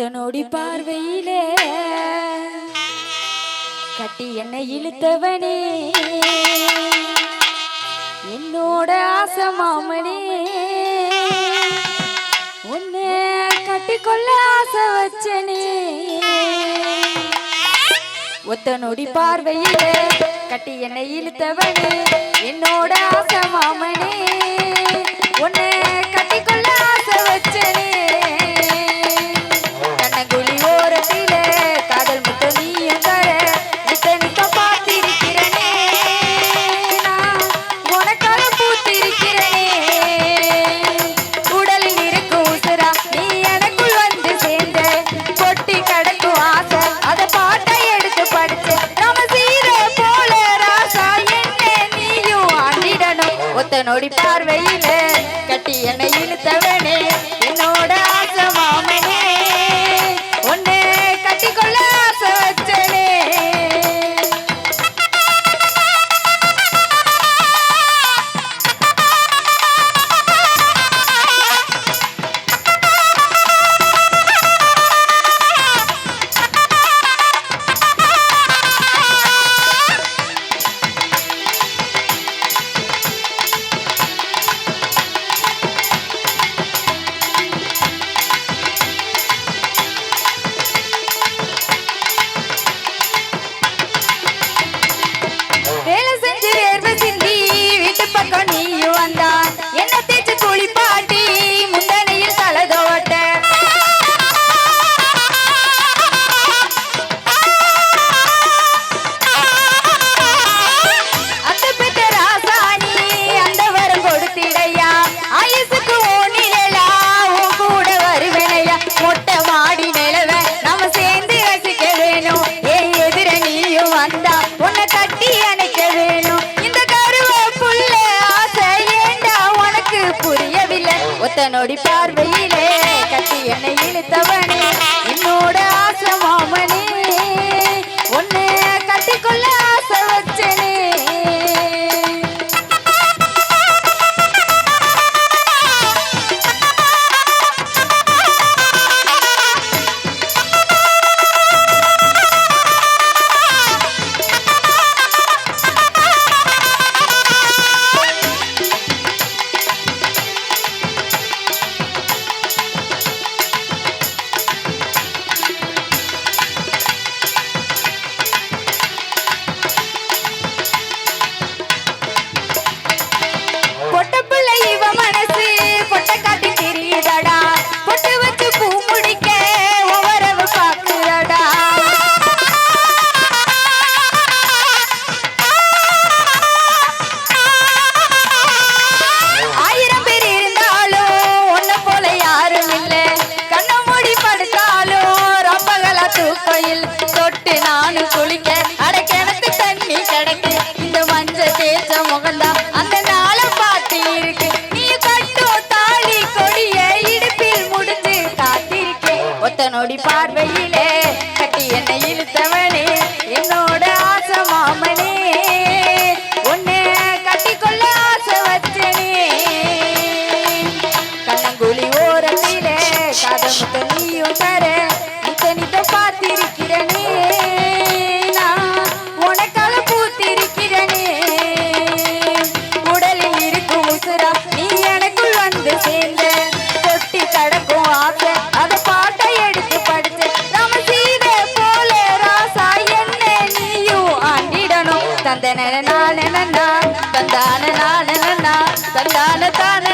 ஒத்தனோடி பார்வையிலே கட்டி என்னை இழுத்தவனே என்னோட ஆசை மாமனே உன்னை கட்டிக்கொள்ள ஆசை வச்சனே ஒத்தனோடி பார்வையிலே கட்டி என்னை இழுத்தவனே என்னோட ஆசை மாமனே உன்னை கட்டிக்கொள்ள ஆசை வச்சனே கண்ணங்குழி ஓரத்திலே காதல் முட்டை நீயும் தர நித்த பார்த்திருக்கிறனே நான் உனக்காக பூத்திருக்கிறனே உடலில் இருக்கும் உசுரா நீ எனக்குள் வந்து சேர்ந்த கொட்டி கடக்கும் ஆசை அதை பாட்டை எடுத்து படிச்சு நம்ம சீர போல ராசா என்ன நீயும் ஆண்டிடணும் ஒத்தனோடி பார்வையிலே கட்டி என்னை இழுத்தவனே என்னோட ஆசை மாமனே உன்னை கட்டிக்கொள்ள ஆசை வச்சனே வேலை செஞ்சு வேர்வை சிந்தி வீட்டு பக்கம் நீயும் வந்தா என்ன தேய்ச்சி குளிப்பாட்டி முந்தனையில் தலதோட்ட அந்த பெற்ற ராசாணி அந்த வரம் கொடுத்திடையா ஆயுசுக்கு ஓனிலா உன் கூட வருவேனையா மொட்டை மாடி நிலவ நாம சேர்ந்து ரசிக்க வேணும் ஏன் எதிர நீயும் வந்தா உன்னை கட்டி அணைக்க வேணும் இந்த கருவ புள்ள ஆசை ஏண்டா உனக்கு புரியவில்லை ஒத்தனோடி பார்வையிலே கட்டி என்னை இழுத்தவனே என்னோட ஆசை மாமனே உன்னை கட்டிக்கொள்ள ஆசை வச்சனே பொட்டப்புள்ள இவ மனசு பொட்ட காட்டி தெரியுதடா பொட்டு வச்சு பூ முடிக்க ஒவ்வொருவ பாக்குறடா ஆயிரம் பேர் இருந்தாலும் ஒன்ன போல யாரும் இல்ல கண்ண மூடி படுத்தாலும் ரொம்பகளா தூக்கையில் தொட்டு நானும் குளிக்க அட கிணத்து தண்ணி கிடக்கு இந்த மஞ்ச தேய்ச்ச முகந்தா அந்த நாளை பார்த்து இருக்கு நீ கட்டும் தாலி கொடிய இடுப்பில் முடிஞ்சு காத்திருக்கேன் ஒத்தனோடி பார்வையிலே கட்டி என்னை இழுத்தவனே என்னோட ஆசை மாமனே உன்னை கட்டிக்கொள்ள ஆசை வச்சனே கண்ணங்குழி ஓரத்திலே காதல் முட்டை நீயும் தர நித்த பார்த்திருக்கிறனே நான் உனக்காக பூத்திருக்கிறனே உடலில் இருக்கும் உசுரா நீ எனக்குள் வந்து சேர்ந்த கொட்டி கடக்கும் ஆசை அதை பாட்டை எடுத்து படிச்சு நம்ம சீத போல ராசா என்ன நீயும் ஆண்டிடணும் தந்தன நான தந்தான நான தந்தான தான